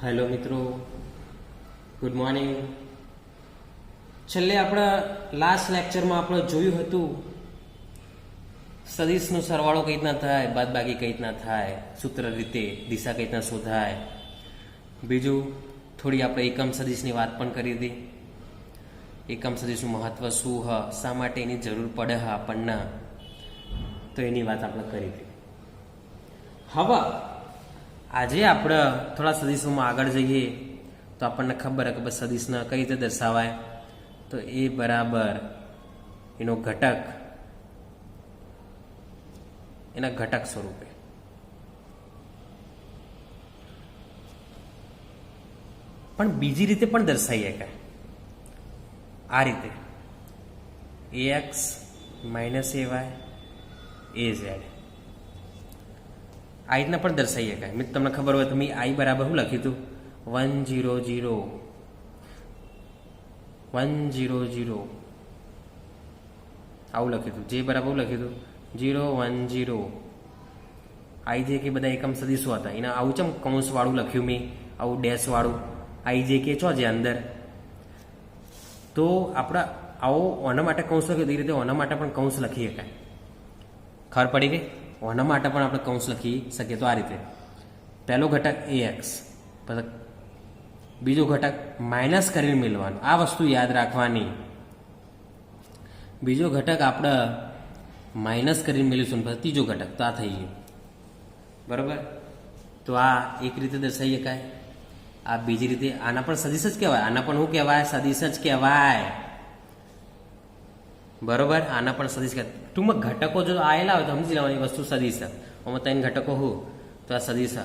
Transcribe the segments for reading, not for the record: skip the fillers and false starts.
Hello મિત્રો, good morning. છેલ્લે આપણા લાસ્ટ લેક્ચરમાં આપણે જોયું હતું સદિશનો સરવાળો કઈ રીતના થાય, બાદબાકી કઈ રીતના થાય, સૂત્ર રીતે દિશા કઈ રીતના શોધાય. બીજું થોડી આપણે એકમ સદિશની વાત પણ કરી હતી. એકમ સદિશનું મહત્વ શું હ, શા માટે એની જરૂર પડે હ આપણને, તો એની વાત આપણે કરી હતી. હવે આજે આપણે થોડા સદિશોમાં આગળ જઈએ તો આપણને ખબર હે કે બસ સદિશને કઈ રીતે દર્શાવાય. તો એ બરાબર એનો ઘટક, એના ઘટક સ્વરૂપે. પણ બીજી રીતે પણ દર્શાવી શકાય, આ રીતે ax માઇનસ ay az આ રીતના પણ દર્શાવી શકાય. મિત્રો તમને ખબર હોય તો મેં આઈ બરાબર શું લખ્યું હતું, 100 100 આવું લખ્યું હતું. જે બરાબર લખ્યું હતું 0 10. આઈ જે કે બધા એકમ સદિશો હતા, એના આવું ચમ કૌંસ વાળું લખ્યું મેં, આવું ડેશ વાળું. આઈ જે કે ચો છે અંદર, તો આપણા આવો ઓના માટે કૌંસ લખ્યો એ રીતે ઓના માટે પણ કૌંસ લખી શકાય. ખબર પડી ગઈ? ઓના માટે પણ આપણે કૌંસ લખી શકીએ. તો આ રીતે પહેલો ઘટક ax, પછી બીજો ઘટક માઇનસ કરીને મેળવવાનું, આ વસ્તુ યાદ રાખવાની. બીજો ઘટક આપણે માઇનસ કરીને મેળવીશું, પછી ત્રીજો ઘટક, તો આ થઈ ગયું. બરાબર? તો આ એક રીતે દર્શાવી શકાય. આ બીજી રીતે આના પણ સદિશ જ કહેવાય. આના પણ શું કહેવાય? સદિશ જ કહેવાય. બરોબર? આના પણ સદિશ કહેવાય. ટૂંકમાં ઘટકો જો આવેલા હોય તો સમજી લેવાની વસ્તુ સદિશ. આમાં 3 ઘટકો હું તો આ સદિશ.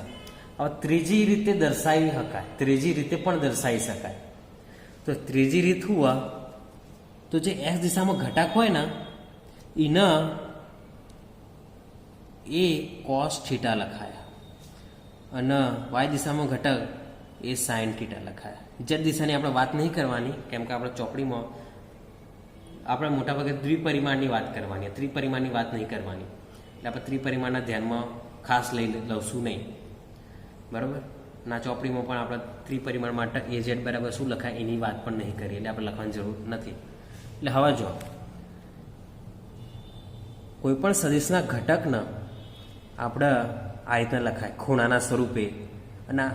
હવે ત્રીજી રીતે દર્શાવી શકાય, ત્રીજી રીતે પણ દર્શાવી શકાય. તો ત્રીજી રીત શું હોય, તો જે એક્સ દિશામાં ઘટક હોય ને એના એ કોસ થીટા લખાયા, અને વાય દિશામાં ઘટક એ સાઇન થીટા લખાયા. જેડ દિશાની આપણે વાત નહીં કરવાની, કેમ કે આપણે ચોપડીમાં આપણે મોટાભાગે દ્વિપરિમાણની વાત કરવાની, ત્રિપરિમાણની વાત નહીં કરવાની. એટલે આપણે ત્રિપરિમાણના ધ્યાનમાં ખાસ લઈ લઉં નહીં. બરાબર? ના ચોપડીમાં પણ આપણે ત્રિપરિમાણ માટે એઝેડ બરાબર શું લખાય એની વાત પણ નહીં કરીએ, એટલે આપણે લખવાની જરૂર નથી. એટલે હવે જો કોઈ પણ સદિશના ઘટકને આપણે આ રીતે લખાય ખૂણાના સ્વરૂપે. અને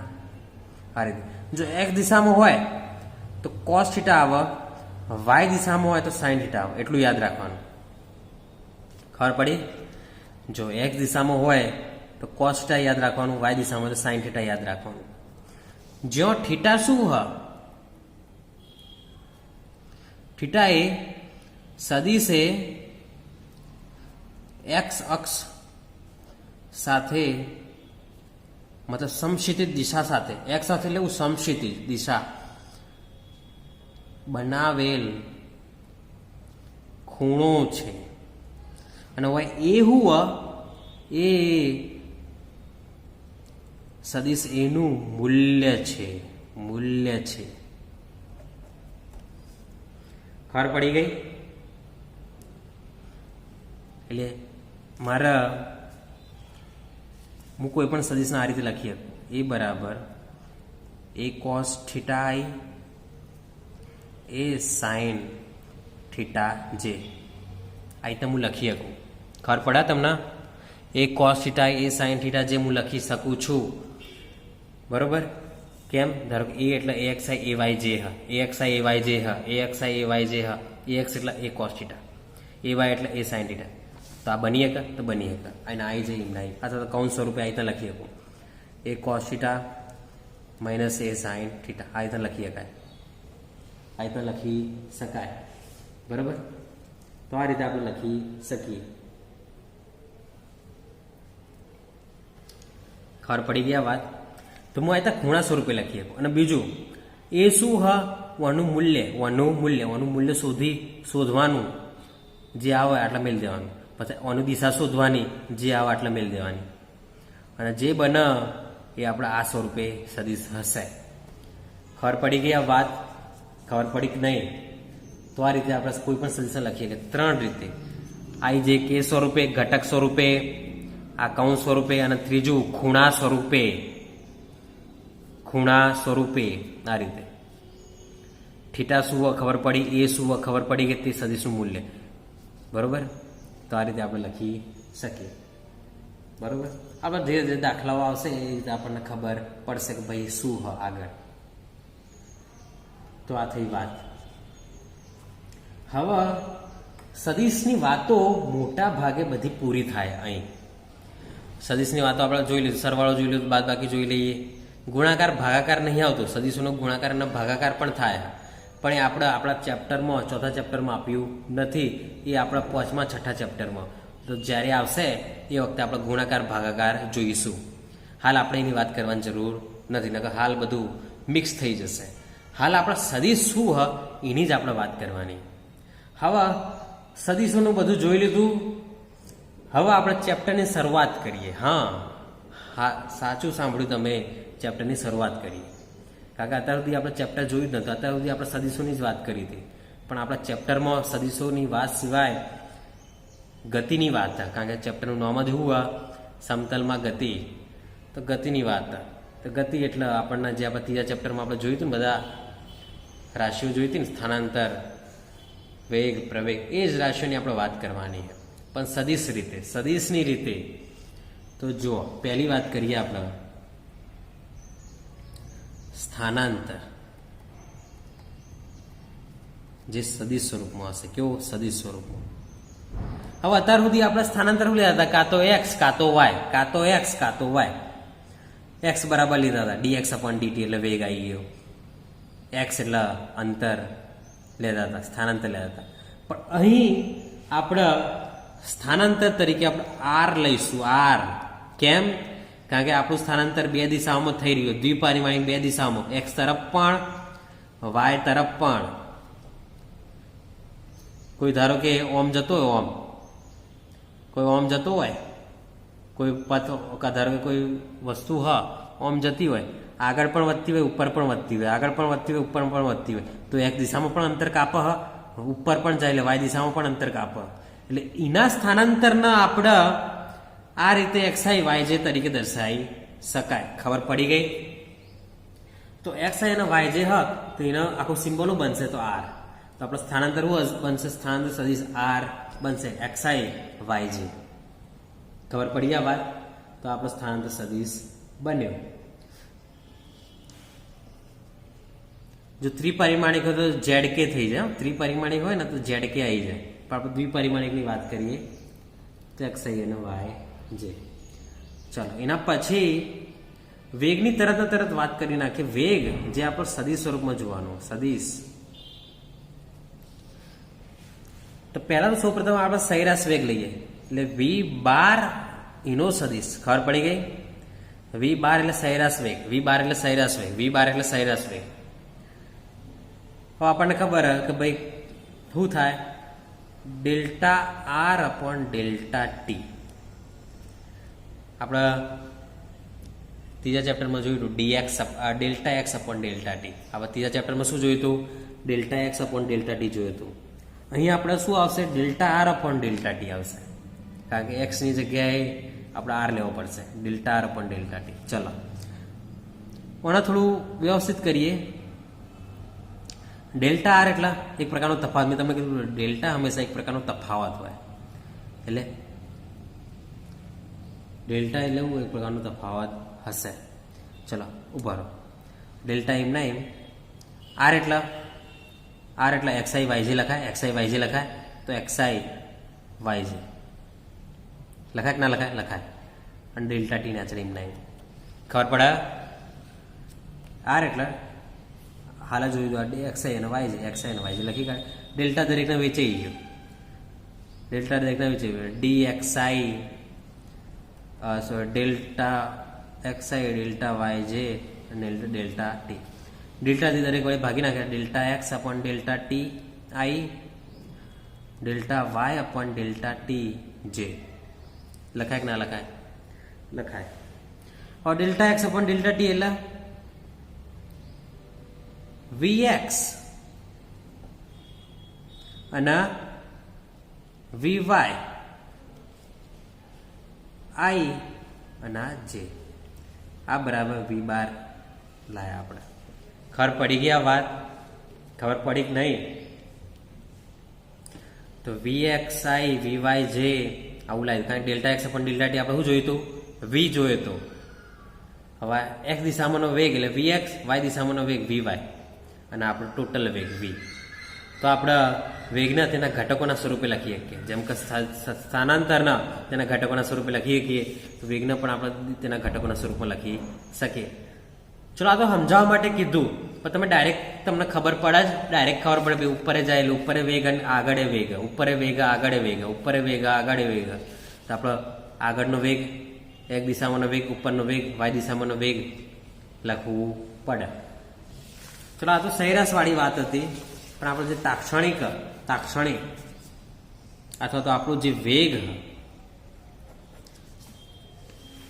આ રીતે જો એક્સ દિશામાં હોય તો કોસ થીટા આવે, વાય દિશામાં હોય તો સાઇન થીટા આવે. એટલું યાદ રાખવાનું. ખબર પડી? જો એક્સ દિશામાં હોય તો કોસ થીટા યાદ રાખવાનું, વાય દિશામાં હોય તો સાઇન થીટા યાદ રાખવાનું. જ્યાં થીટા શું હ, થીટા એ સદિશે એક્સ અક્ષ સાથે, મતલબ સમક્ષિતિજ દિશા સાથે, એક્સ સાથે એટલે સમક્ષિતિજ દિશા બનાવેલ ખૂણો છે. અને હવે એ હું એ સદિશ એનું મૂલ્ય છે, મૂલ્ય છે. ખબર પડી ગઈ? એટલે મારા હું કોઈ પણ સદિશને આ રીતે લખી શકું, એ બરાબર A cos theta i A sine theta j, આ રીતે હું લખી શકું. ખબર પડે તમને? A cos theta A sine theta j હું લખી શકું છું. બરોબર? કેમ? ધારો કે એ એટલે ax ay જે હ, ax ay જે હ, ax ay જે હ, ax એટલે એ કોસ થીટા, ay એટલે એ સાઇન થીટા. તો આ બની શકે? તો બની શકે. અને આઈ જઈ એમ નહીં, અથવા તો કૌંસ સ્વરૂપે આ રીતે લખી શકું, એ કોસ થીટા માઇનસ એ સાઇન થીટા. આ રીતે લખી શકાય, આ રીતે લખી શકાય. બરાબર? તો આ રીતે આપણે લખી શકીએ. ખબર પડી ગયા વાત? તો હું આ ખૂણા સ્વરૂપે લખી શકું. અને બીજું એ શું હ, વનું મૂલ્ય શોધવાનું, જે આવે આટલા મેળ દેવાનું. પછી ઓનું દિશા શોધવાની, જે આવે આટલા મેળ દેવાની. અને જે બને એ આપણે આ સ્વરૂપે સદિશ હશે. ખબર પડી ગઈ આ વાત? ખબર પડી કે નહીં? તો આ રીતે આપણે કોઈ પણ સદિશ લખીએ કે 3 રીતે, આઈ જે કે સ્વરૂપે, ઘટક સ્વરૂપે, આ કૌંસ સ્વરૂપે, અને ત્રીજું ખૂણા સ્વરૂપે. ખૂણા સ્વરૂપે આ રીતે થીટા શું ખબર પડી, એ શું ખબર પડી કે તે સદીશનું મૂલ્ય, બરોબર. તો આ રીતે આપણે લખી શકીએ, બરોબર. આપણે ધીરે ધીરે દાખલાઓ આવશે એ રીતે આપણને ખબર પડશે કે ભાઈ શું હ આગળ. તો આ થઈ વાત. હવે સદીશની વાતો મોટા ભાગે બધી પૂરી થાય અહીં. સદીશની વાતો આપણે જોઈ લીધું, સરવાળો જોઈ લીધું, બાદબાકી જોઈ લઈએ. ગુણાકાર ભાગાકાર નહીં આવતો, સદીશોનો ગુણાકાર અને ભાગાકાર પણ થાય, પણ એ આપણે આપણા ચેપ્ટરમાં, ચોથા ચેપ્ટરમાં આપ્યું નથી. એ આપણા પાંચમા છઠ્ઠા ચેપ્ટરમાં. તો જ્યારે આવશે એ વખતે આપણે ગુણાકાર ભાગાકાર જોઈશું. હાલ આપણે એની વાત કરવાની જરૂર નથી, નકર હાલ બધું મિક્સ થઈ જશે. હાલ આપણે સદીશ શું હ એની જ આપણે વાત કરવાની. હવે સદીશોનું બધું જોઈ લીધું. હવે આપણે ચેપ્ટરની શરૂઆત કરીએ. હા, સાચું સાંભળ્યું તમે, ચેપ્ટરની શરૂઆત કરીએ. કારણ કે અત્યાર સુધી આપણે ચેપ્ટર જોયું જ નહોતું. અત્યાર સુધી આપણે સદીશોની જ વાત કરી હતી, પણ આપણા ચેપ્ટરમાં સદીશોની વાત સિવાય ગતિની વાત હતા. કારણ કે ચેપ્ટરનું નામ જ એવું આ સમતલમાં ગતિ, તો ગતિની વાત હતા. તો ગતિ એટલે આપણને જે આપણે ત્રીજા ચેપ્ટરમાં આપણે જોયું હતું ને, બધા રાશિઓ જોઈ હતી ને, સ્થાનાંતર, વેગ, પ્રવેગ, એ જ રાશિઓની આપણે વાત કરવાની છે, પણ સદીશ રીતે, સદીશની રીતે. તો જુઓ, પહેલી વાત કરીએ આપણે સ્થાનાંતર, જે સદીશ સ્વરૂપમાં હશે. કેવો સદીશ સ્વરૂપમાં? હવે અત્યાર સુધી આપણે સ્થાનાંતર લીધા હતા, કાં તો એક્સ કાં તો વાય, કાં તો એક્સ કાં તો વાય. એક્સ બરાબર લીધા હતા dx upon dt એટલે વેગ આવી ગયો, એક્સ એટલે અંતર લેતા હતા, સ્થાનાંતર લેતા હતા. પણ અહીં આપણે સ્થાનાંતર તરીકે આપણે આર લઈશું. આર કેમ? કારણ કે આપણું સ્થાનાંતર બે દિશાઓમાં થઈ રહ્યું, દ્વિપરિમાણિક બે દિશાઓમાં, એક્સ તરફ પણ વાય તરફ પણ. કોઈ ધારો કે ઓમ જતો હોય, ઓમ કોઈ ઓમ જતો હોય, કોઈ પથ, ધારો કે કોઈ વસ્તુ ઓમ જતી હોય, આગળ પણ વધતી હોય, ઉપર પણ વધતી હોય, આગળ પણ વધતી હોય, ઉપર પણ વધતી હોય, તો એક દિશામાં પણ અંતર કાપે, ઉપર પણ જાય એટલે વાય દિશામાં પણ અંતર કાપે. એટલે એના સ્થાનાંતરના આપણે આ રીતે એક્સઆઈ વાયજે તરીકે દર્શાવી શકાય. ખબર પડી ગઈ? તો એક્સઆઈ અને વાયજે તો એનો આખું સિમ્બોલ બનશે તો આર. તો આપણે સ્થાનાંતર બનશે, સ્થાનાંતર સદીશ આર બનશે, એક્સઆઈ વાયજે. ખબર પડી આ વાત? તો આપણો સ્થાનાંતર સદીશ બન્યો. જો ત્રિપરિમાણિક હોય તો ઝેડ કે થઈ જાય. ત્રિપરિમાણિક હોય ને તો ઝેડ કે આવી જાય, પણ આપણે દ્વિપરિમાણિકની વાત કરીએ તો એક્સઆઈ અને વાય જે. ચલો, એના પછી વેગની તરત વાત કરી નાખીએ. વેગ જે આપણો સદીશ સ્વરૂપમાં જોવાનો, સદીશ. તો પહેલા તો સૌપ્રથમ આપણે સરેરાશ વેગ લઈએ, એટલે વી બાર એનો સદીશ. ખબર પડી ગઈ? વી બાર એટલે સરેરાશ વેગ, વી બાર એટલે સરેરાશ વેગ, વી બાર એટલે સરેરાશ વેગ. હવે આપણને ખબર કે ભાઈ શું થાય, delta R upon delta T. આપણે ત્રીજા ચેપ્ટરમાં જોયું હતું D X, delta X upon delta T. આપણે ત્રીજા ચેપ્ટરમાં શું જોયું હતું? Delta X upon delta T જોયું હતું. અહીં આપણે શું આવશે? Delta R upon delta T આવશે, કારણ કે એક્સની જગ્યાએ આપણે આર લેવો પડશે. Delta R upon delta T. ચલો, આને થોડું વ્યવસ્થિત કરીએ. ડેલ્ટા આર એટલે એક પ્રકારનો તફાવત. મેં તમને કીધું ડેલ્ટા હંમેશા એક પ્રકારનો તફાવત હોય, એટલે ડેલ્ટા એટલે એવું એક પ્રકારનો તફાવત હશે. ચલો, ઉભા રહો. ડેલ્ટા એમના એમ. આર એટલે એક્સઆઈ વાયજે લખાય, એક્સઆઈ વાયજે લખાય, તો એક્સઆઈ વાયજે લખાય કે ના લખાય? લખાય. અને ડેલ્ટા ટી ના ચડે એમના એમ. ખબર પડે? આર એટલે હાલ જોયું એક્સઆઈ અને વાયજે, એક્સઆઈ અને વાયજે લખી કાઢે. ડેલ્ટા દરેકને વેચાઈ ગયો, ડેલ્ટા દરેકને વેચાઈ ગયો. D X I, delta X I, delta Y J અને ડેલ્ટા ટી. ડેલ્ટાથી દરેક વડે ભાગી નાખ્યા. Delta X upon delta T I, delta Y upon delta T J. લખાય કે ના લખાય? લખાય. હવે delta X upon delta T એટલે Vx અને Vy I અને J. આ બરાબર V બાર લાયા આપણે. ખબર પડી ગયા વાત? ખબર પડી કે નહીં? તો VXI VYJ આવું લાવ્યું, કારણ કે delta X upon delta T આપણે શું જોયું હતું? વી જોયું હતું. હવે એક્સ દિશામાંનો વેગ એટલે VX, વાય દિશામાંનો વેગ VY અને આપણો ટોટલ વેગ V. તો આપણે વેગના તેના ઘટકોના સ્વરૂપે લખી શકીએ. જેમ કે સ્થાનાંતરના તેના ઘટકોના સ્વરૂપે લખી શકીએ, તો વેગને પણ આપણે તેના ઘટકોના સ્વરૂપમાં લખી શકીએ. ચલો, આ તો સમજાવવા માટે કીધું, પણ તમે ડાયરેક્ટ તમને ખબર પડે જ, ડાયરેક્ટ ખબર પડે ભાઈ ઉપરે જાય એટલે ઉપરે વેગ અને આગળ વેગ, ઉપરે વેગ આગળ વેગ, ઉપરે વેગ આગળ વેગ. તો આપણો આગળનો વેગ, એક દિશામાંનો વેગ, ઉપરનો વેગ, વાય દિશામાંનો વેગ લખવું પડે. ચલો, આ તો સરેરાશવાળી વાત હતી. પણ આપણો જે તાક્ષણિક અથવા તો આપણો જે વેગ,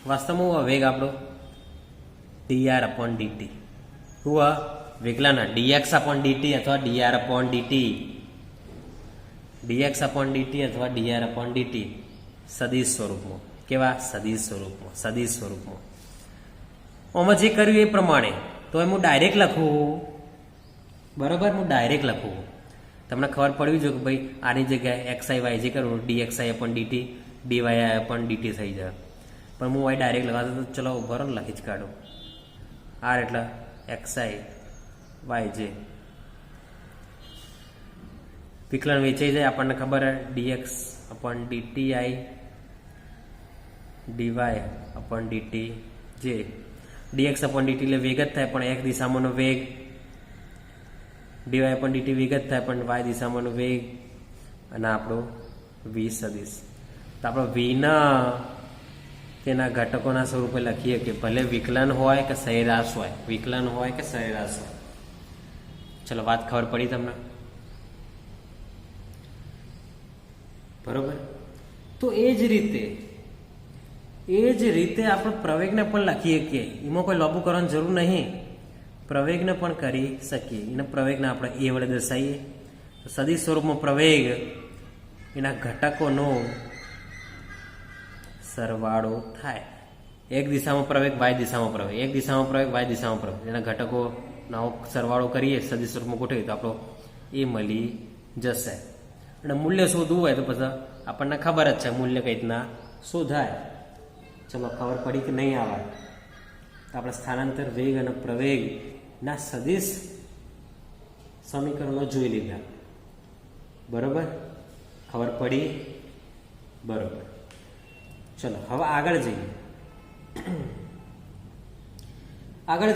વાસ્તવમાં વેગ આપણો dr upon dt, હું વેગલાના dx upon dt અથવા dr upon dt, dx upon dt અથવા dr upon dt સદિશ સ્વરૂપમાં. કેવા? સદિશ સ્વરૂપમાં. આમાં જે કર્યું એ પ્રમાણે. તો હું ડાયરેક્ટ લખું, બરોબર? હું ડાયરેક્ટ લખું. તમને ખબર પડવી જોઈએ કે ભાઈ આની જગ્યાએ xi y જે કરું dxi upon dt dy upon dt થઈ જાય. પણ હું ડાયરેક્ટ લખાતો તો ચલો બરો લખી જ કાઢું. આર એટલે xi yj, વિકલન વેચાઈ જાય, આપણને ખબર dx upon dti dy upon dt જે dx upon dt એટલે વેગ જ થાય, પણ એક દિશામાંનો વેગ, dy upon dt વેગ જ થાય, પણ y દિશામાંનો વેગ, અને આપણો v સદિશ. તો આપણો vના તેના ઘટકોના સ્વરૂપે લખીએ કે ભલે વિકલન હોય કે સરેરાશ હોય, વિકલન હોય કે સરેરાશ હોય. ચલો, વાત ખબર પડી તમને? બરોબર. તો એ જ રીતે આપણે પ્રવેગને પણ લખીએ કે એમાં કોઈ લાંબુ કરવાની જરૂર નહીં, પ્રવેગને પણ કરી શકીએ. એના પ્રવેગને આપણે એ વડે દર્શાવીએ. તો સદિશ સ્વરૂપમાં પ્રવેગ એના ઘટકોનો સરવાળો થાય. એક દિશામાં પ્રવેગ, વાય દિશામાં પ્રવેગ, એક દિશામાં પ્રવેગ, વાય દિશામાં પ્રવેગ, એના ઘટકોનો સરવાળો કરીએ, સદિશ સ્વરૂપમાં ગોઠવીએ તો આપણો એ મળી જશે. અને મૂલ્ય શોધવું હોય તો પછી આપણને ખબર જ છે મૂલ્ય કઈ રીતના શોધાય. ચલો, ખબર પડી કે નહીં? આવે તો આપણે સ્થાનાંતર વેગ અને પ્રવેગના સદિશ સમીકરણો જોઈ લીધા. બરોબર? ખબર પડી? બરોબર. ચલો, હવે આગળ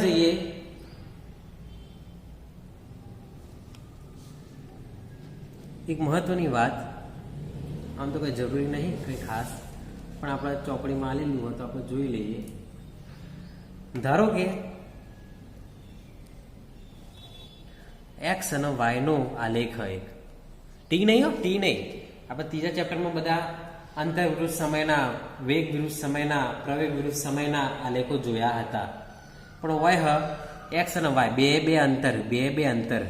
જઈએ. એક મહત્વની વાત, આમ તો કંઈ જરૂરી નહીં કંઈ ખાસ, પણ આપણે ચોપડીમાં આલેલું હોય તો આપણે જોઈ લઈએ. ધારો કે એક્સ અને વાયનો આલેખ એક, ટી નહીં, આપણે ત્રીજા ચેપ્ટરમાં બધા અંતર વિરુદ્ધ સમયના, વેગ વિરુદ્ધ સમયના, પ્રવેગ વિરુદ્ધ સમયના આલેખો જોયા હતા. પણ હોય એક્સ અને વાય બે અંતર.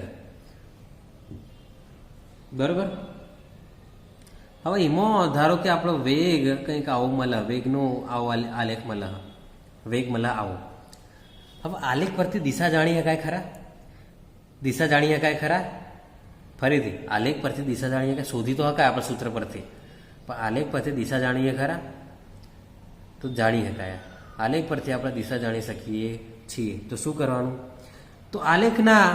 બરોબર. હવે એમાં ધારો કે આપણો વેગ કંઈક આવો મળે, વેગનો આવો આલેખ મળે, વેગ મળે આવો. હવે આલેખ પરથી દિશા જાણી શકાય ખરા? ફરીથી આલેખ પરથી દિશા જાણી શકાય, શોધી તો શકાય આપણે સૂત્ર પરથી, પણ આલેખ પરથી દિશા જાણીએ ખરા? તો જાણી શકાય. આલેખ પરથી આપણે દિશા જાણી શકીએ છીએ. તો શું કરવાનું? તો આલેખના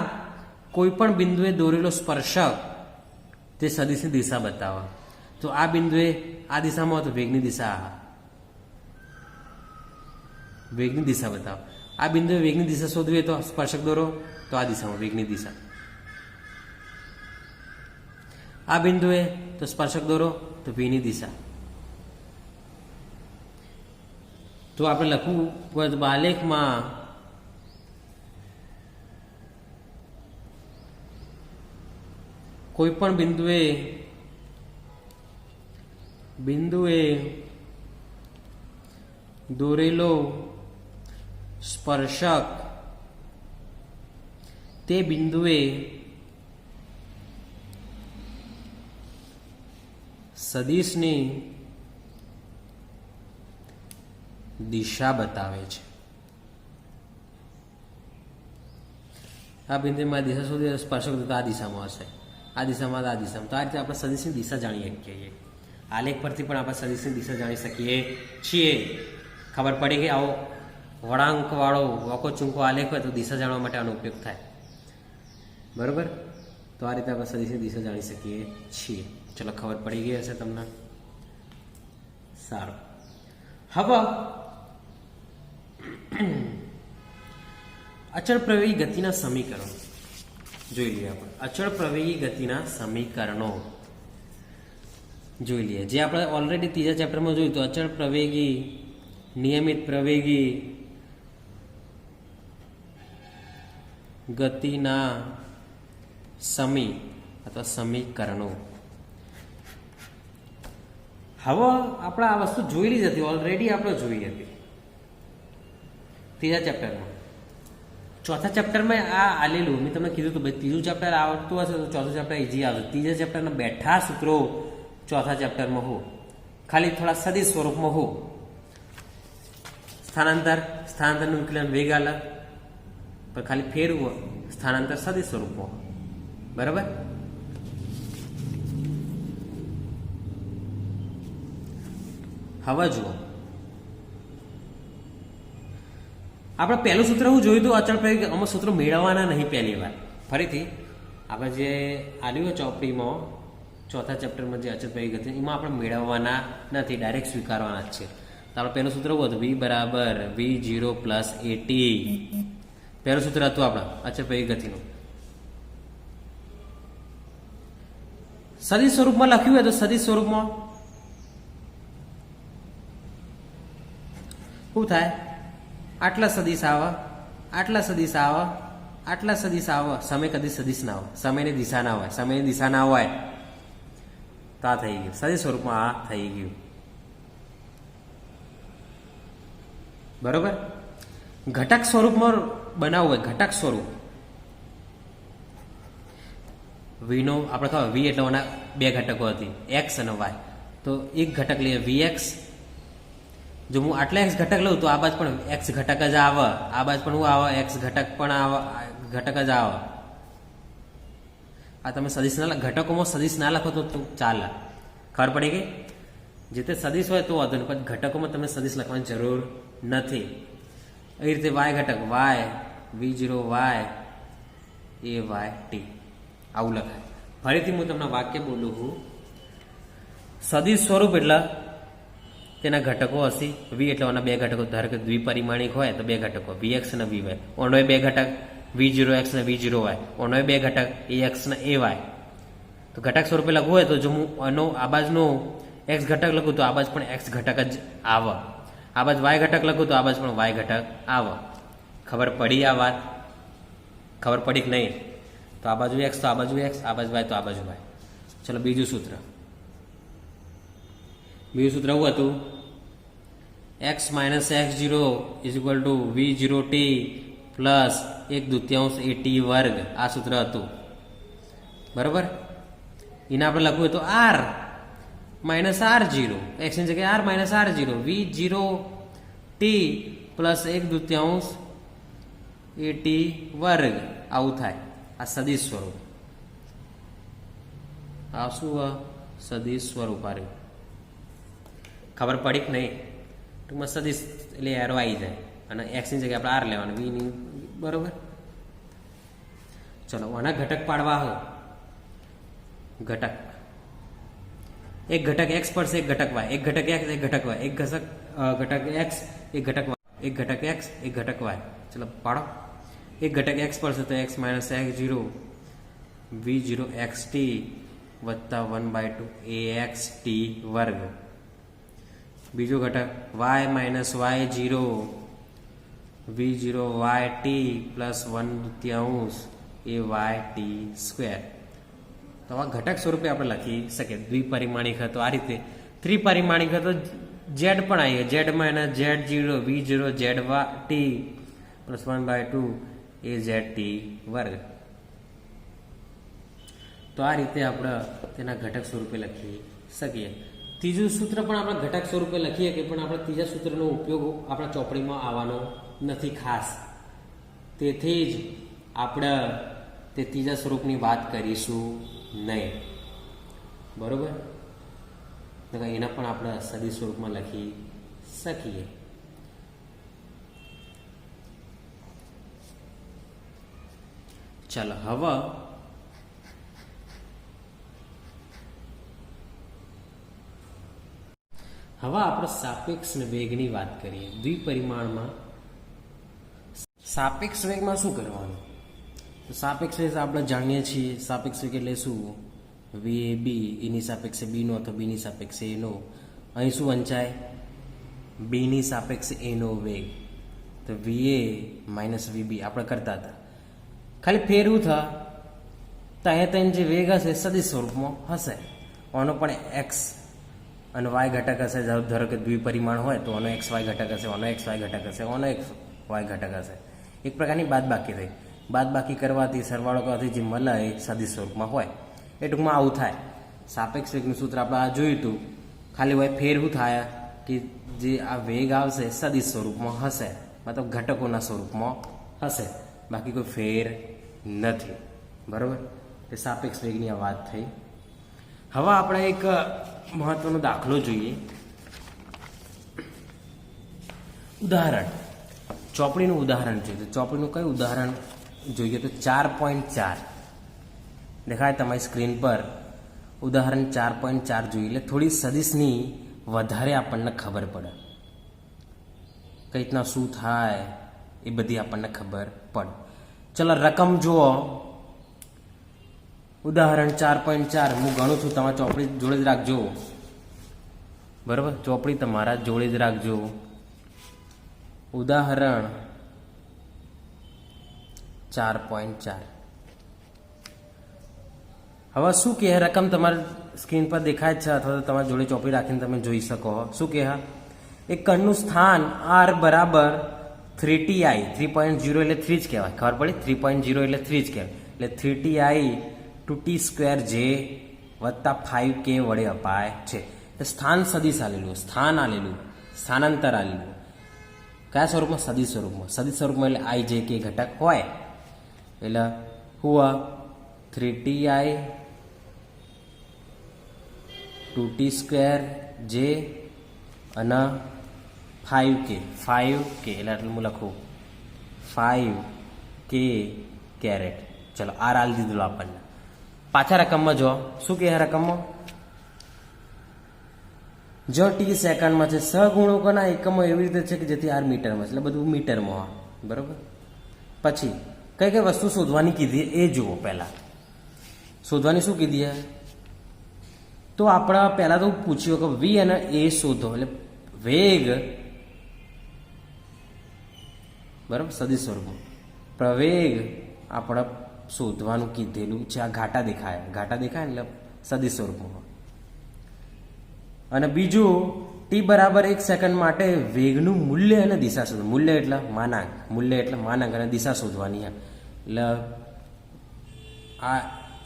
કોઈ પણ બિંદુએ દોરેલો સ્પર્શક તે સદિશની દિશા બતાવે. તો આ બિંદુએ આ દિશામાં તો વેગની દિશા બતાવો. આ બિંદુએ વેગની દિશા શોધવી તો સ્પર્શક દોરો, તો આ દિશામાં વેગની દિશા. આ બિંદુએ તો સ્પર્શક દોરો તો ભીની દિશા. તો આપણે લખવું પડે આલેખમાં કોઈ પણ બિંદુએ દોરેલો સ્પર્શક તે બિંદુએ સદિશની દિશા બતાવે છે. આ બિંદુમાં દિશા સુધી સ્પર્શક તો આ દિશામાં હશે, આ દિશામાં આ દિશામાં. તો આ રીતે આપણે સદિશની દિશા જાણી શકીએ. આલેખ પરથી પણ આપણે સદિશની દિશા જાણી શકીએ છીએ. ખબર પડી કે આવો વળાંકવાળો વોકો ચૂંકો આલેખ હોય તો દિશા જાણવા માટે આનો ઉપયોગ થાય. બરાબર. તો આ રીતે આપણે સદિશની દિશા જાણી શકીએ છીએ. ચલો, ખબર પડી ગઈ હશે તમને. સારું. હવે અચળ પ્રવેગી ગતિના સમીકરણો જોઈ લઈએ. આપણે અચળ પ્રવેગી ગતિના સમીકરણો જોઈ લઈએ, જે આપણે ઓલરેડી ત્રીજા ચેપ્ટરમાં જોયું. તો અચળ પ્રવેગી, નિયમિત પ્રવેગી ગતિના અથવા સમીકરણો. હવે આપણે આ વસ્તુ જોયેલી જ હતી, ઓલરેડી આપણે જોઈ હતી ત્રીજા ચેપ્ટરમાં. ચોથા ચેપ્ટરમાં આ આલેલું મેં તમને કીધું હતું ભાઈ, ત્રીજું ચેપ્ટર આવડતું હશે તો ચોથું ચેપ્ટર ઇઝી આવશે. ત્રીજા ચેપ્ટરના બેઠા સૂત્રો ચોથા ચેપ્ટરમાં હો, ખાલી થોડા સદિશ સ્વરૂપમાં હો. સ્થાનાંતરનું વિકલન વેગ અલગ, પણ ખાલી ફેરવું સ્થાનાંતર સદિશ સ્વરૂપમાં. બરાબર. હવે જુઓ, આપણે પહેલું સૂત્ર હું જોયું હતું અચળ પ્રવેગ. અમુક સૂત્રો મેળવવાના નહીં પહેલી વાર. ફરીથી આપણે જે આલ્યું ચોપડીમાં ચોથા ચેપ્ટરમાં જે અચળ પ્રવેગ હતી એમાં આપણે મેળવવાના નથી, ડાયરેક્ટ સ્વીકારવાના જ છે. તો આપણે પહેલું સૂત્ર એવું હતું, v બરાબર v0 પ્લસ at. પહેલું સૂત્ર હતું આપણે અચળ પ્રવેગ ગતિનું. સદિશ સ્વરૂપમાં લખ્યું હોય તો સદિશ સ્વરૂપમાં શું થાય? આટલા સદિશ આવે, આટલા સદિશ આવે, આટલા સદિશ આવે. સમય કદી સદિશ ના હોય, સમયની દિશા ના હોય. સમયની દિશા ના હોય તો આ થઈ ગયું સદિશ સ્વરૂપમાં. આ થઈ ગયું. બરોબર. ઘટક સ્વરૂપમાં બનાવવું હોય, ઘટક સ્વરૂપ વીનો આપણે ખબર, વી એટલે ઓના બે ઘટકો હતી, એક્સ અને વાય. તો એક ઘટક લઈએ વીએક્સ. જો હું આટલા એક્સ ઘટક લઉં તો આ બાજુ પણ એક્સ ઘટક જ આવે, આ બાજુ પણ હું આવે એક્સ ઘટક પણ આવે, ઘટક જ આવે. આ તમે સદિશ ના ઘટકોમાં સદિશ ના લખો તો ચાલે. ખબર પડી ગઈ? જે તે સદિશ હોય તો વાંધો નહીં, પણ ઘટકોમાં તમે સદિશ લખવાની જરૂર નથી. એ રીતે વાય ઘટક Y v0 Y A Y T આવું લખાય. ફરીથી હું તમને વાક્ય બોલું છું. સદિશ સ્વરૂપ એટલે તેના ઘટકો હશે. વી એટલે ઓના બે ઘટકો, ધારો કે દ્વિપરિમાણિક હોય તો બે ઘટકો vx અને vy. ઓનોય બે ઘટક v0x અને v0y. ઓનોય બે ઘટક ax અને ay. તો ઘટક સ્વરૂપે લખવું હોય તો જો હું આનો આ બાજુનો x ઘટક લખું તો આ બાજુ પણ x ઘટક જ આવે. આ બાજુ y ઘટક લખું તો આ બાજુ પણ y ઘટક આવે. ખબર પડી આ વાત? ખબર પડી કે નહીં? તો આ બાજુ x તો આ બાજુ x, આ બાજુ y તો આ બાજુ y. ચલો બીજું સૂત્ર. બીજું સૂત્ર એવું હતું, x minus x0 is equal to v0t plus 1/2 at વર્ગ. આ સૂત્ર હતું. બરાબર. એને આપણે લખવું હોય તો r માઇનસ r0, x ની જગ્યાએ r minus r0, v0t plus 1/2 at વર્ગ. આવું થાય. આ સદિશ સ્વરૂપ. આ શું? સદિશ સ્વરૂપ. આવ્યું. ખબર પડી કે નહીં? ટૂંકમાં સદિશ એટલે એરો આવી જાય અને એક્સ ની જગ્યાએ આપણે આર લેવાનું, વી ની. બરોબર. ચલો આના ઘટક પાડવા હોય. ઘટક એક ઘટક એક્સ પડશે, એક ઘટક વાય. એક ઘટક એક્સ, એક ઘટક વાય. એક ઘટક એક્સ, એક ઘટક વાય. એક ઘટક એક્સ, એક ઘટક વાય. ચલો પાડો. એક ઘટક એક્સ પડશે તો x minus x0 v0 xt વત્તા 1/2 axt વર્ગ. બીજો ઘટક y minus y0 v0 yt plus 1/2 ayt square. તો આ ઘટક સ્વરૂપે આપણે લખી શકીએ. દ્વિપરિમાણિક હતો આ રીતે. ત્રિપરિમાણિક હતો z પણ આવી z minus z0 v0 zyt plus 1/2 azt વર્ગ. તો આ રીતે આપણે તેના ઘટક સ્વરૂપે લખી શકીએ. ત્રીજું સૂત્ર પણ આપણે ઘટક સ્વરૂપે લખીએ કે પણ આપણે ત્રીજા સૂત્રનો ઉપયોગ આપણા ચોપડીમાં આવવાનો નથી ખાસ. તેથી જ આપણે તે ત્રીજા સ્વરૂપની વાત કરીશું નહીં, બરોબર? તો એને પણ આપણે સદી સ્વરૂપમાં લખી શકીએ. ચાલો હવે આપણે સાપેક્ષ વેગની વાત કરીએ. દ્વિપરિમાણમાં સાપેક્ષ વેગમાં શું કરવાનું? તો સાપેક્ષ વેગ આપણે જાણીએ છીએ. સાપેક્ષ વેગ એટલે શું? વી એ બી, એની સાપેક્ષે બી નો અથવા બીની સાપેક્ષે એ નો. અહીં શું વંચાય? બીની સાપેક્ષે એ નો વેગ. તો વી એ માઇનસ વી બી આપણે કરતા હતા. ખાલી ફેરવું થા તો અહીંયા તઈને જે વેગ હશે સદિશ સ્વરૂપમાં હશે. આનો પણ એક્સ અને વાય ઘટક હશે. ધારો કે દ્વિપરિમાણ હોય તો આનો એક્સ વાય ઘટક હશે, આનો એક્સ વાય ઘટક હશે, આનો એક્સ વાય ઘટક હશે. એક પ્રકારની બાદબાકી થઈ. બાદબાકી કરવાથી, સરવાળો કરવાથી જે મળે એ સદિશ સ્વરૂપમાં હોય. એ ટૂંકમાં આવું થાય. સાપેક્ષ વેગનું સૂત્ર આપણે આ જોયું હતું. ખાલી હોય ફેરવું થાય કે જે આ વેગ આવશે સદિશ સ્વરૂપમાં હશે, મતલબ ઘટકોના સ્વરૂપમાં હશે, બાકી કોઈ ફેર નથી, બરોબર? એ સાપેક્ષ વેગની આ વાત થઈ. હવે આપણે એક મહત્વનો દાખલો જોઈએ. ઉદાહરણ, ચોપડીનું ઉદાહરણ જોઈએ. તો ચોપડીનું કયું ઉદાહરણ જોઈએ? તો 4.4 દેખાય તમારી સ્ક્રીન પર. ઉદાહરણ 4.4 જોઈએ. એટલે થોડી સદિશની વધારે આપણને ખબર પડે, કઈ રીતના શું થાય એ બધી આપણને ખબર પડે. ચલો રકમ જુઓ. ઉદાહરણ 4.4 હું ગણું છું, તમારા ચોપડી જોડે જ રાખજો, બરાબર? ચોપડી તમારા જોડે જ રાખજો. ઉદાહરણ 4.4. હવે શું કહે? રકમ તમારી સ્ક્રીન પર દેખાય છે અથવા તો તમારી જોડે ચોપડી રાખીને તમે જોઈ શકો. શું કહે? એક કણનું સ્થાન r બરાબર 3ti, 3.0 એટલે 3 જ કહેવાય. ખબર પડી? 3.0 એટલે 3 જ કહેવાય. એટલે 3ti 2t² જે વત્તા 5k વડે અપાય છે. સ્થાન સદિશ આલેલું, સ્થાન આલેલું, સ્થાનાંતર આલેલું. કયા સ્વરૂપમાં? સદિશ સ્વરૂપમાં. સદિશ સ્વરૂપમાં એટલે i, j, k ઘટક હોય. એટલે હું 3ti 2t² જે અને 5k એટલે આટલું હું લખું 5k કેરેટ. ચલો આર આલ દીધું આપણને. પાછા રકમમાં જો શું કહે? રકમમાં જો ટી સેકન્ડમાં છે, સહગુણકોના એકમો એવી રીતે છે કે જેથી આર મીટરમાં છે, એટલે બધું મીટરમાં હોય, બરોબર? પછી કઈ કઈ વસ્તુ શોધવાની કીધી એ જુઓ. પહેલા શોધવાની શું કીધી? તો આપણે પહેલા તો પૂછ્યું કે વી અને એ શોધો, એટલે વેગ, બરાબર, સદિશ સ્વરૂપમાં પ્રવેગ આપણે શોધવાનું કીધેલું છે. આ ઘાટા દેખાય, ઘાટા દેખાય એટલે સદિશ સ્વરૂપમાં. અને બીજું ટી બરાબર 1 સેકન્ડ માટે વેગનું મૂલ્ય અને દિશા શોધો. મૂલ્ય એટલે માનાંક અને દિશા શોધવાની. એટલે આ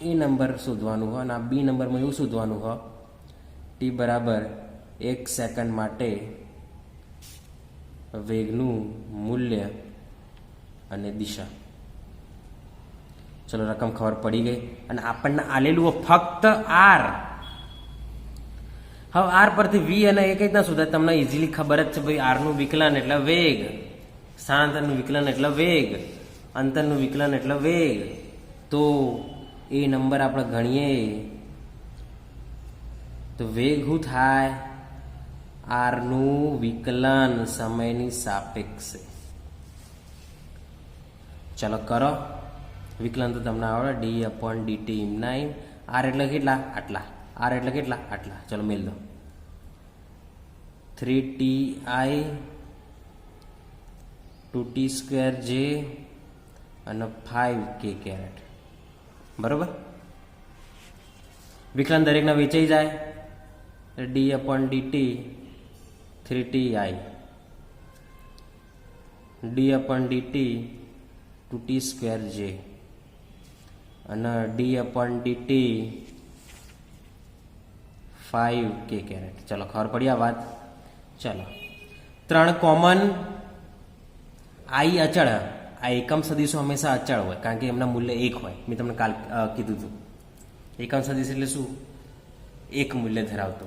એ નંબર શોધવાનું હોય અને આ બી નંબરમાં એવું શોધવાનું હોય ટી બરાબર 1 સેકન્ડ માટે વેગનું મૂલ્ય અને દિશા. ચલો રકમ ખબર પડી ગઈ. અને આપણને આલેલું ફક્ત આર. હવે આર પરથી વી અને એ કઈ રીતના શોધાય? તમને ઇઝીલી ખબર જ છે ભાઈ. આરનું વિકલન એટલે વેગ, સ્થાનાંતરનું વિકલન એટલે વેગ, અંતરનું વિકલન એટલે વેગ. તો એ નંબર આપણે ગણીએ તો વેગ શું થાય? આરનું વિકલન સમયની સાપેક્ષે. ચલો કરો વિકલન તો તમને આવડે. d/dt ઇમનાઇમ. આર એટલે કેટલા? આટલા. આર એટલે કેટલા? આટલા. ચલો મેલ દો. 3ti 2t² j અને 5k કેરેટ, બરોબર? વિકલન દરેકના વેચાઈ જાય. d/dt 3ti d/dt 2t² j અને d/dt 5k કેરેટ. ચલો ખબર પડી આ વાત. ચલો 3 કોમન i અચળ. આ એકમ સદીશો હંમેશા અચળ હોય, કારણ કે એમના મૂલ્ય એક હોય. મેં તમને કાલ કીધું હતું. એકમ સદીશ એટલે શું? એક મૂલ્ય ધરાવતો.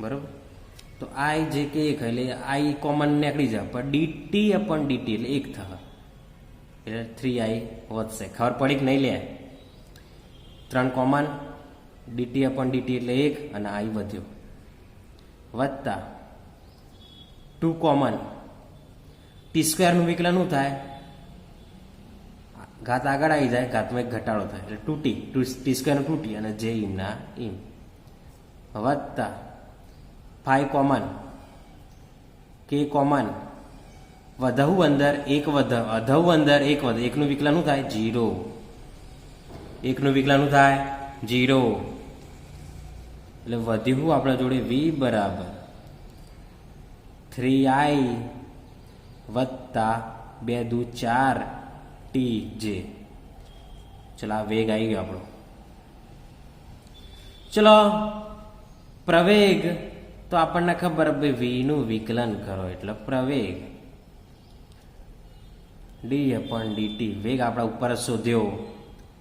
બરાબર. તો આઈ જે કે એક એટલે આઈ કોમન નીકળી જાય, પણ ડીટી અપન ડીટી એટલે એક થશે, એટલે 3i વધશે. ખબર પડી કે નહીં લે? 3 કોમન, ડીટી અપન ડીટી એટલે 1 અને આઈ વધ્યો, વત્તા 2 કોમન, ટી સ્ક્વેરનું વિકલન શું થાય? ઘાત આગળ આવી જાય, ઘાતમાં એક ઘટાડો થાય એટલે 2t, ટી સ્ક્વેરનું 2t અને જે ઇમના ઇમ, વત્તા 5 કોમન, કે કોમન, વધવું અંદર એક અધવું અંદર એક વધે, એકનું વિકલન શું થાય? 0. એકનું વિકલન શું થાય? 0. એટલે વધ્યું આપણા જોડે v બરાબર 3i વત્તા 2 દુ 4 tj. ચલો આ વેગ આવી ગયો આપણો. ચલો પ્રવેગ તો આપણને ખબર, ભાઈ v નું વિકલન કરો એટલે પ્રવેગ d અપન dt. વેગ આપણા ઉપર જ શોધ્યો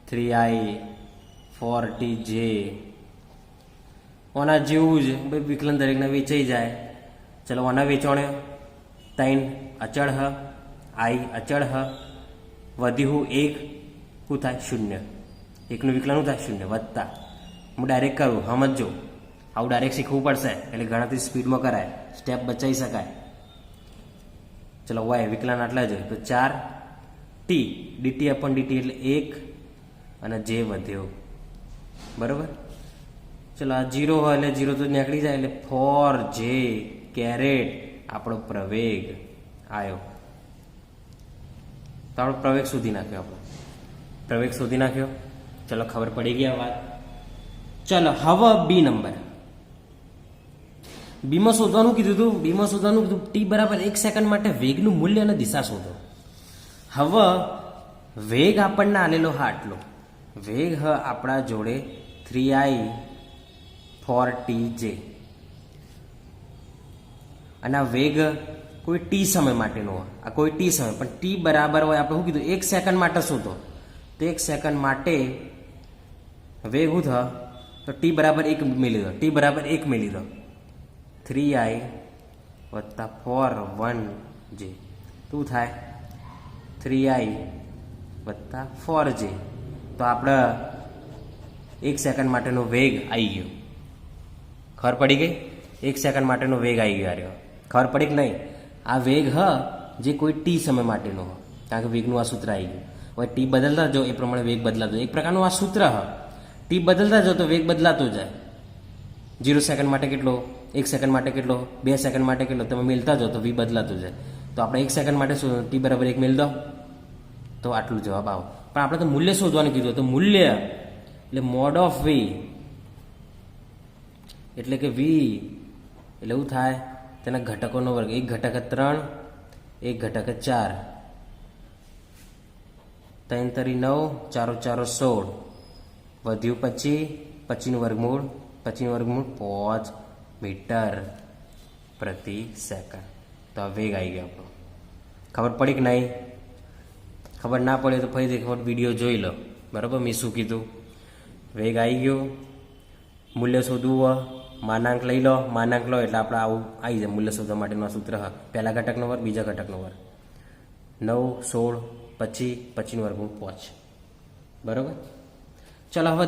3i 4tj. ઓના જેવું જ ભાઈ વિકલન દરેકને વેચાઈ જાય. ચલો ઓના વેચાણે 3 અચળ હ, i અચળ હ, વધ્યું 1 શું થાય? 0. એકનું વિકલન શું થાય? 0. વત્તા હું ડાયરેક્ટ કરું, સમજો. આવું ડાયરેક્ટ શીખવું પડશે એટલે ગણતરી સ્પીડમાં કરાય, સ્ટેપ બચાવી શકાય. ચલો વાય વિકલન આટલા જ હોય તો 4t ડીટી અપન ડીટી એટલે 1 અને જે વધ્યો. બરાબર. ચલો આ 0 હોય એટલે 0 તો નીકળી જાય એટલે 4j કેરેટ આપણો પ્રવેગ આવ્યો. તો આપણો પ્રવેગ શોધી નાખ્યો. પ્રવેગ શોધી નાખ્યો. ચલો ખબર પડી ગયા વાત. ચલો હવે બી નંબર. બીમાં શોધવાનું કીધું હતું. બીમાં શોધવાનું કીધું ટી બરાબર 1 સેકન્ડ માટે વેગનું મૂલ્ય અને દિશા શોધો. હવે વેગ આપણને આલેલો હા આટલો વેગ હ આપણા જોડે 3i 4tj અને આ વેગ કોઈ ટી સમય માટેનો હોય. આ કોઈ ટી સમય, પણ ટી બરાબર હોય આપણે શું કીધું? 1 સેકન્ડ માટે શોધો. તો 1 સેકન્ડ માટે વેગ શું થાય? તો ટી બરાબર 1 મિલી દો. ટી બરાબર 1 મિલી દો. 3i વત્તા 4 1j શું થાય? 3i વત્તા 4j. તો આપણે 1 સેકન્ડ માટેનો વેગ આવી ગયો. ખબર પડી ગઈ? 1 સેકન્ડ માટેનો વેગ આવી ગયો. રહ્યો ખબર પડી કે નહીં? આ વેગ હ જે કોઈ ટી સમય માટેનો હોય, કારણ કે વેગનું આ સૂત્ર આવી ગયું. હવે ટી બદલતા જો એ પ્રમાણે વેગ બદલાતો. એક પ્રકારનું આ સૂત્ર હ. ટી બદલતા જો તો વેગ બદલાતો જાય. 0 સેકન્ડ માટે કેટલો, 1 સેકન્ડ માટે કેટલો, 2 સેકન્ડ માટે કેટલો, તમે મેળતા જાઓ તો વી બદલાતું જાય. તો આપણે 1 સેકન્ડ માટે શું? ટી બરાબર 1 મેળ દો તો આટલું જવાબ આવો. પણ આપણે તો મૂલ્ય શોધવાનું કીધું. તો મૂલ્ય એટલે મોડ ઓફ વી એટલે કે વી એટલે એવું થાય તેના ઘટકોનો વર્ગ. એક ઘટક 3, એક ઘટક 4, 3 તરી 9, 4 4 16, વધ્યું 25, 25નું વર્ગમૂળ, 25નું વર્ગમૂળ 5 મીટર પ્રતિ સેકન્ડ. તો આ વેગ આવી ગયો આપણો. ખબર પડી કે નહીં? ખબર ના પડે તો ફરીથી એક વખત વિડીયો જોઈ લો. બરાબર. મેં શું કીધું? વેગ આવી ગયો. મૂલ્ય શોધવું હોય, માનાંક લઈ લો. માનાંક લો એટલે આપણે આવું આવી જાય. મૂલ્ય શોધવા માટેનું સૂત્ર હા. પહેલા ઘટકનો વર્ગ, બીજા ઘટકનો વર્ગ. 9 16 25, 25નું વર્ગમૂળ 5. બરાબર. ચલો હવે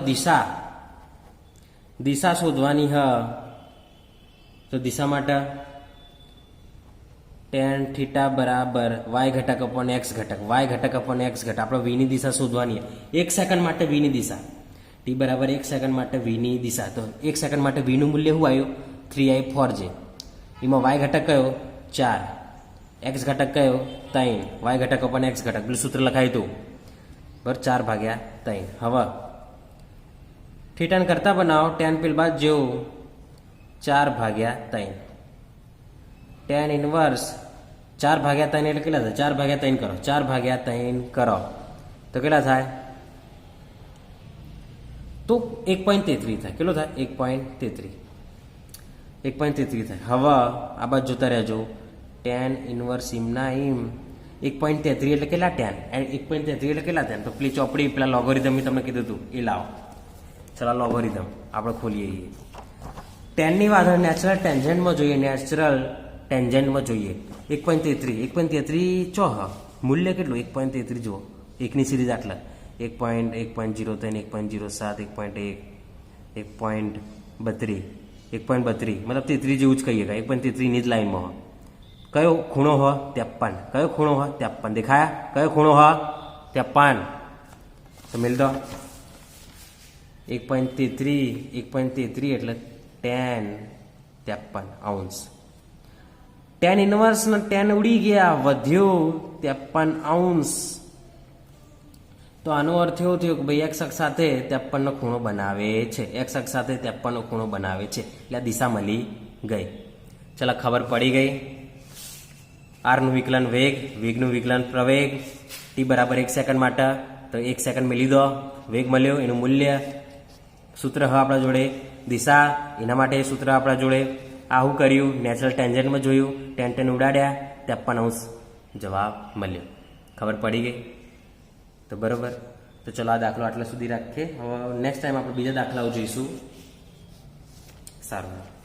દિશા શોધવાની હ. તો દિશા માટે tan થીટા બરાબર y ઘટક અપોન x ઘટક, y ઘટક અપોન x ઘટક. આપણે v ની દિશા શોધવાની. 1 સેકન્ડ માટે v ની દિશા. t બરાબર 1 સેકન્ડ માટે v ની દિશા. તો 1 સેકન્ડ માટે v નું મૂલ્ય શું આવ્યું? 3i 4j. એમાં y ઘટક કયો? 4. x ઘટક કયો? 3. y ઘટક અપોન x ઘટક. પેલું સૂત્ર લખાયું હતું બરાબર, 4/3. હવે થીટાને કરતા બનાવો. tan પેલ બાદ જેવું 4/3. tan ઇનવર્સ 4/3 એટલે કેટલા થાય? 4/3 કરો. 4/3 કરો તો કેટલા થાય? તો 1.33 થાય. કેટલો થાય? 1.33. 1.33 થાય. હવે આ બાજુ જોતા રહેજો. tan ઇનવર્સ ઇમના ઇમ 1.33 એટલે કેટલા tan? 1.33 એટલે કેટલા tan? તો પેલી ચોપડી પેલા લોગરિધમ મેં તમને કીધું હતું એ લાવો. ચલો લોગરિધમ આપણે ખોલીએ. tan ની વાત નેચરલ ટેન્જન્ટમાં જોઈએ, નેચરલ ટેન્જન્ટમાં જોઈએ. 1.33 ચો હા મૂલ્ય કેટલું? 1.33 જુઓ, એકની સિરીઝ આટલા 1.03, 1.07, 1.1, 1.32 મતલબ 33 જેવું જ કહીએ. 1.33 ની જ લાઈનમાં હોય. કયો ખૂણો હોય? 53. કયો ખૂણો હોય? 53. દેખાયા? કયો ખૂણો હોય? 53. તો મિલ દો 1.33 એટલે tan 53°. tan ઇનવર્સ ને tan ઉડી ગયા, વધ્યું 53°. તો આનો અર્થ એવો થયો કે ભાઈ x અક્ષ સાથે 53 નો ખૂણો બનાવે છે. x અક્ષ સાથે 53 નો ખૂણો બનાવે છે એટલે આ દિશા મળી ગઈ. ચલો ખબર પડી ગઈ. r નું વિકલન વેગ, વેગનું વિકલન પ્રવેગ, t બરાબર 1 સેકન્ડ માટે, તો 1 સેકન્ડ મેં લીધો, વેગ મળ્યો, એનું મૂલ્ય સૂત્ર હવે આપણા જોડે, દિશા એના માટે સૂત્ર આપણા જોડે. આ શું કર્યું? નેચરલ ટેન્જન્ટમાં જોયું, ટેન ઉડાડ્યા, 53° જવાબ મળ્યો. ખબર પડી ગઈ? તો બરોબર. તો ચલો આ દાખલો આટલા સુધી રાખીએ. હવે નેક્સ્ટ ટાઈમ આપણે બીજા દાખલાઓ જોઈશું. સારું.